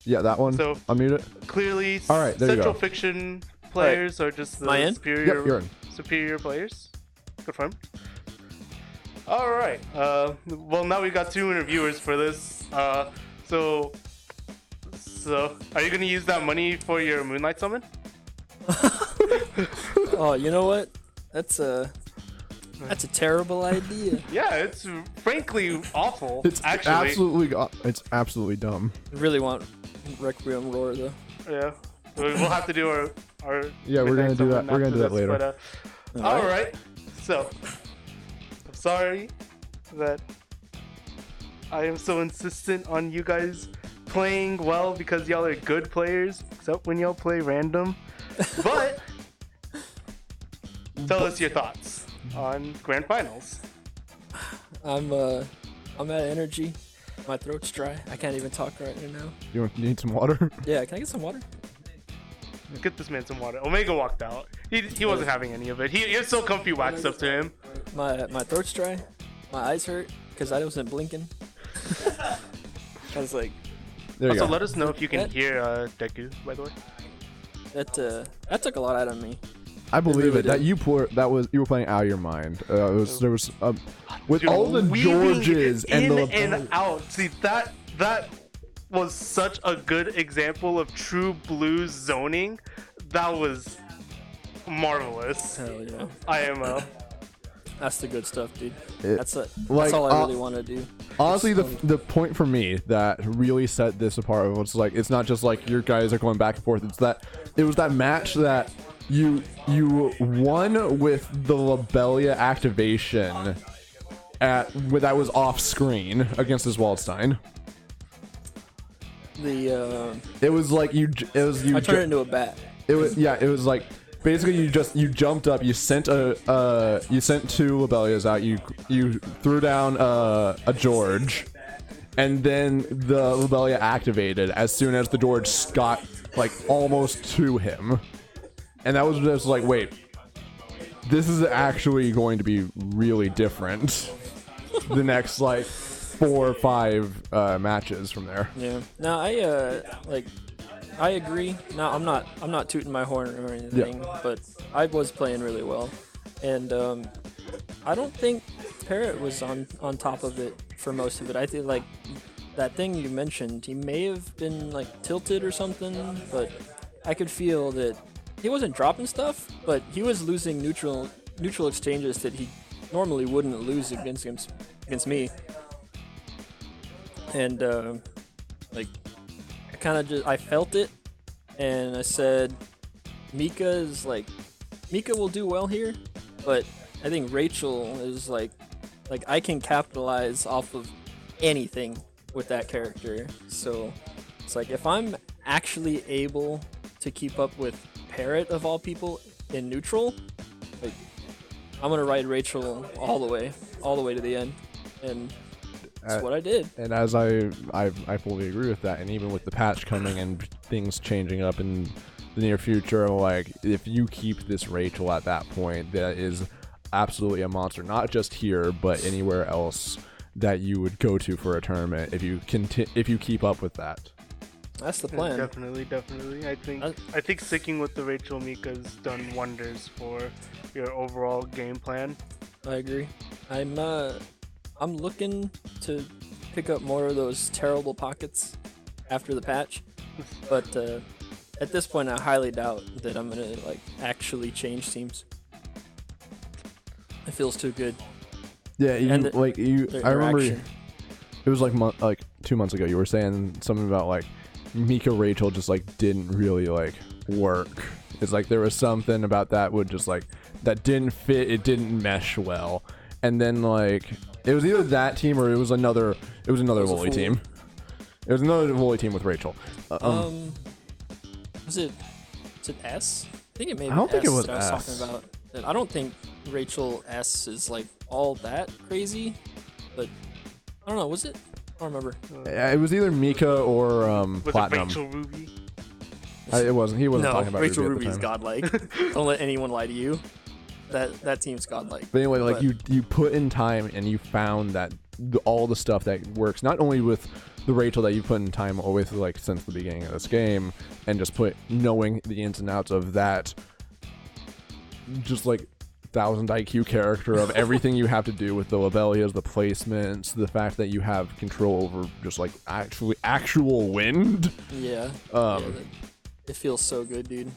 Yeah, that one. So Unmute it. clearly, All right, there you Central go. Fiction players are just Am I the in? Yep, you're in. superior players. Confirmed. All right. Well, now we got 2 interviewers for this. So are you gonna use that money for your Moonlight summon? Oh, you know what? That's a terrible idea. Yeah, it's frankly awful. It's actually. absolutely dumb. I really want Requiem Roar though. Yeah. We'll have to do our Yeah, we're gonna do that. We're gonna do that later. But, all right. So I'm sorry that I am so insistent on you guys playing well because y'all are good players, except when y'all play random. But tell us your thoughts on grand finals. I'm at energy. My throat's dry. I can't even talk right now. You need some water? Yeah, can I get some water? Get this man some water. Omega walked out. He wasn't having any of it. You're so comfy waxed up to him. My throat's dry. My eyes hurt because I wasn't blinking. I was like, There you Also, go. let us know if you can hear Deku, by the way. that took a lot out of me. I believe really it. That did. you were playing out of your mind. There was with Dude, all the weaving Georges and in the and out. See, that was such a good example of true blues zoning. That was marvelous. Hell yeah. IMO. That's the good stuff, dude. It- That's like, all I really want to do. honestly, the point for me that really set this apart was like it's not just like your guys are going back and forth. It was that match that you won with the Lobelia activation that was off screen against this Waldstein. It was like you. I turned it into a bat. It was like basically you jumped up, you sent two Lobelias out, you threw down a George, and then the Lobelia activated as soon as the George got like almost to him, and that was just like, wait, this is actually going to be really different. The next like 4 or 5 matches from there. Yeah. No, I agree. No, I'm not tooting my horn or anything, but I was playing really well, and I don't think Parrot was on top of it for most of it. I think like that thing you mentioned, he may have been like tilted or something, but I could feel that he wasn't dropping stuff, but he was losing neutral exchanges that he normally wouldn't lose against me. And like I felt it, and I said Mika will do well here, but I think Rachel is like I can capitalize off of anything with that character. So it's like if I'm actually able to keep up with Parrot of all people in neutral, like I'm gonna ride Rachel all the way to the end, and that's what I did. And as I fully agree with that, and even with the patch coming and things changing up in the near future, like if you keep this Rachel at that point, that is absolutely a monster, not just here but anywhere else that you would go to for a tournament if you keep up with that. That's the plan. Definitely. I think sticking with the Rachel Mika's done wonders for your overall game plan. I agree. I'm looking to pick up more of those terrible pockets after the patch, but at this point, I highly doubt that I'm gonna like actually change teams. It feels too good. Yeah, The I remember interaction. it was like 2 months ago. You were saying something about like Mika Rachel just like didn't really like work. It's like there was something about that would just like that didn't fit. It didn't mesh well, and then like. It was either that team or it was another Wooly team. It was another Wooly team with Rachel. Was it S? I think it may be I don't think S it was that I was S. talking about. I don't think Rachel S is like all that crazy, but I don't know. Was it? I don't remember. It was either Mika or Was Platinum. it Rachel Ruby? It wasn't. He wasn't No, talking about Rachel Ruby Ruby's at the time. godlike. Don't let anyone lie to you. That team's godlike. But anyway, like But- you put in time and you found that all the stuff that works not only with the Rachel that you put in time with like since the beginning of this game, and just knowing the ins and outs of that, just like 1000 IQ character of everything you have to do with the Lobelias, the placements, the fact that you have control over just like actual wind. Yeah. It feels so good, dude.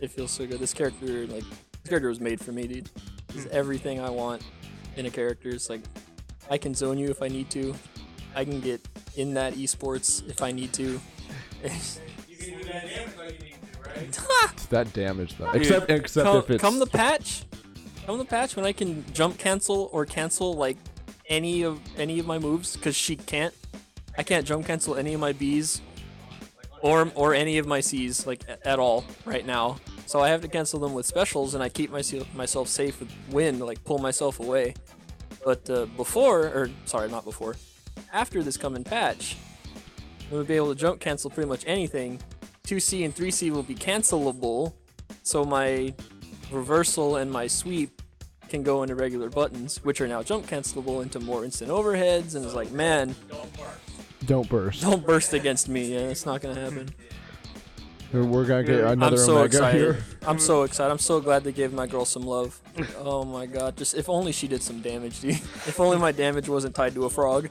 It feels so good. This character was made for me, dude. It's everything I want in a character. It's like I can zone you if I need to. I can get in that esports if I need to. You can do that damage like you need to, right? It's that damage though. Except if it's Come the patch when I can jump cancel or cancel like any of my moves, because she can't. I can't jump cancel any of my Bs or any of my Cs like at all right now. So I have to cancel them with specials, and I keep myself safe with wind, like pull myself away. But after this coming patch, I'm gonna be able to jump cancel pretty much anything. 2C and 3C will be cancelable, so my reversal and my sweep can go into regular buttons, which are now jump cancelable into more instant overheads. And it's like, man, don't burst. Don't burst against me. Yeah, it's not gonna happen. We're gonna get another I'm so Omega excited. here. I'm so excited. I'm so glad they gave my girl some love. Oh my god. Just if only she did some damage, dude. If only my damage wasn't tied to a frog.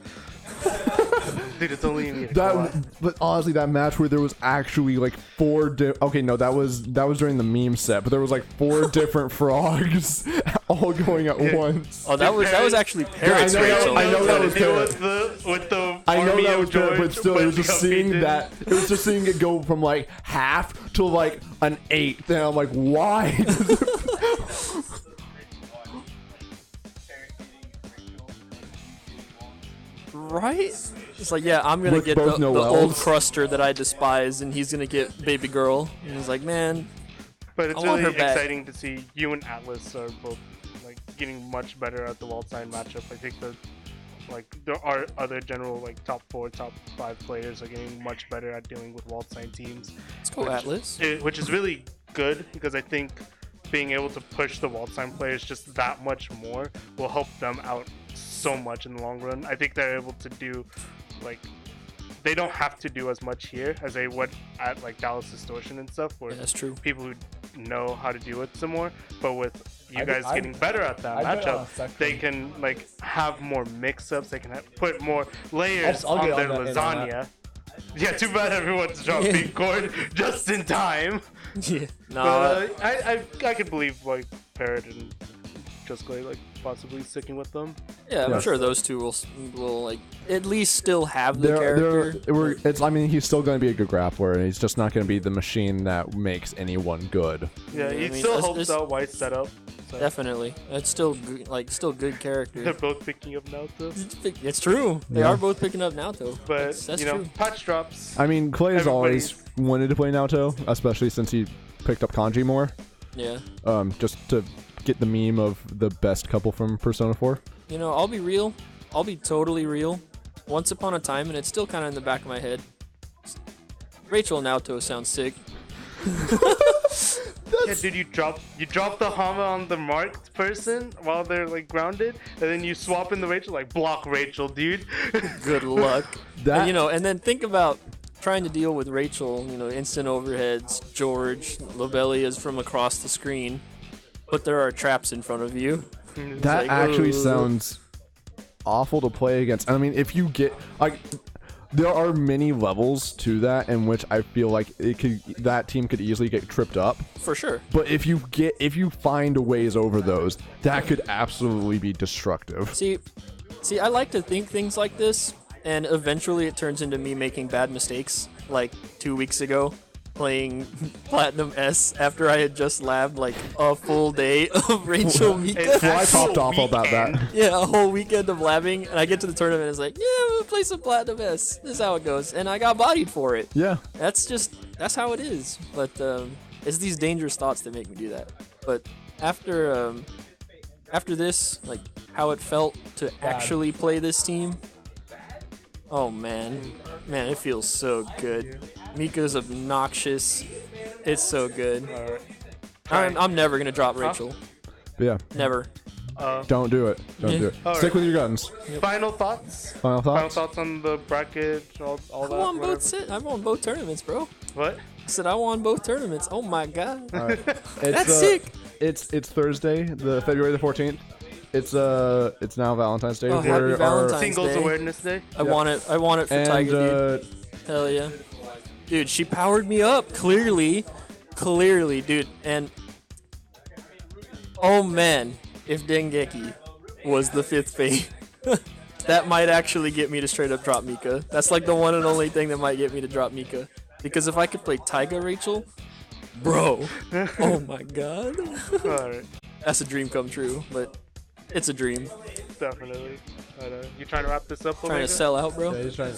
Dude, it's only me. But honestly, that match where there was actually like okay, no, that was during the meme set, but there was like 4 different frogs all going at once. Oh, that was actually Parrot's Rachel. I know that was Parrot. With the I know army that of was Parrot, but George still, it was just jumping seeing in. that. It was just seeing it go from like half to like an 1/8, and I'm like, why? Right? It's like, yeah, I'm gonna With get both the old Noels. cruster that I despise, and he's gonna get baby girl. And he's like, man, But it's I want really her back. exciting to see you and Atlas are both like getting much better at the wall sign matchup. I think that like there are other general like top 4, top 5 players are getting much better at dealing with wall sign teams. let's go Atlas. Which is really good, because I think being able to push the wall sign players just that much more will help them out so much in the long run. I think they're able to do like they don't have to do as much here as they would at like Dallas Distortion and stuff, where Yeah, that's true. people who know how to deal with some more. But with you I guys did- getting better at that I did matchup, Spectrum. they can like have more mix-ups. They can put more layers I'll on get their on that in on lasagna. Yeah, too bad everyone's dropping cord just in time. Yeah. No, But I could believe like Parrot and Just Clay like possibly sticking with them. yeah, I'm Yeah. sure those two will like at least still have the character. I mean, he's still going to be a good grappler, and he's just not going to be the machine that makes anyone good. Yeah, I he mean, still it's- helps it's- out White setup. So Definitely, it's still good, still good character. they're both picking up now too. It's true. They Yeah. are both picking up Naoto. But That's you know, true. patch drops. I mean, Clay has always wanted to play Naoto, especially since he picked up Kanji more, Yeah. just to get the meme of the best couple from Persona 4. You know, I'll be real. I'll be totally real. Once upon a time, and it's still kind of in the back of my head. Rachel Naoto sounds sick. Yeah, dude, you drop the Hama on the marked person while they're like grounded, and then you swap in the Rachel, like block Rachel, dude. Good luck. That- And, and then think about trying to deal with Rachel. Instant overheads, George, Lobelias from across the screen, but there are traps in front of you. That like, actually ugh. sounds awful to play against. I mean, if you get like, there are many levels to that in which I feel like that team could easily get tripped up. For sure. But if you find ways over those, that could absolutely be destructive. See, I like to think things like this, and eventually it turns into me making bad mistakes. Like 2 weeks ago, playing Platinum S after I had just labbed like a full day of Rachel Mika. Well, I popped off about that. Yeah, a whole weekend of labbing, and I get to the tournament and it's like, yeah, I'm gonna play some Platinum S. This is how it goes. And I got bodied for it. Yeah. That's how it is. But it's these dangerous thoughts that make me do that. But after this, like how it felt to actually play this team, oh man, it feels so good. Mika's obnoxious. It's so good. I'm never gonna drop Rachel. But yeah. Never. Don't do it. Don't Yeah. do it. All Stick right. with your guns. Final thoughts? Final Final thoughts? thoughts on the bracket, all I that? won whatever. I won both tournaments, bro. What? I said I won both tournaments. Oh my god. All right. That's sick. It's Thursday, the February the 14th. It's now Valentine's Day. Oh, happy We're- our- Valentine's Singles Day. Awareness Day? I want it for and Tiger, dude. Hell yeah. Dude, she powered me up, clearly, dude. And, oh man, if Dengeki was the 5th fate, that might actually get me to straight up drop Mika. That's like the one and only thing that might get me to drop Mika. Because if I could play Taiga Rachel, bro, oh my god. Alright, That's a dream come true, but it's a dream. definitely. You trying to wrap this up? Trying to Omega? sell out, bro. Yeah, he's trying.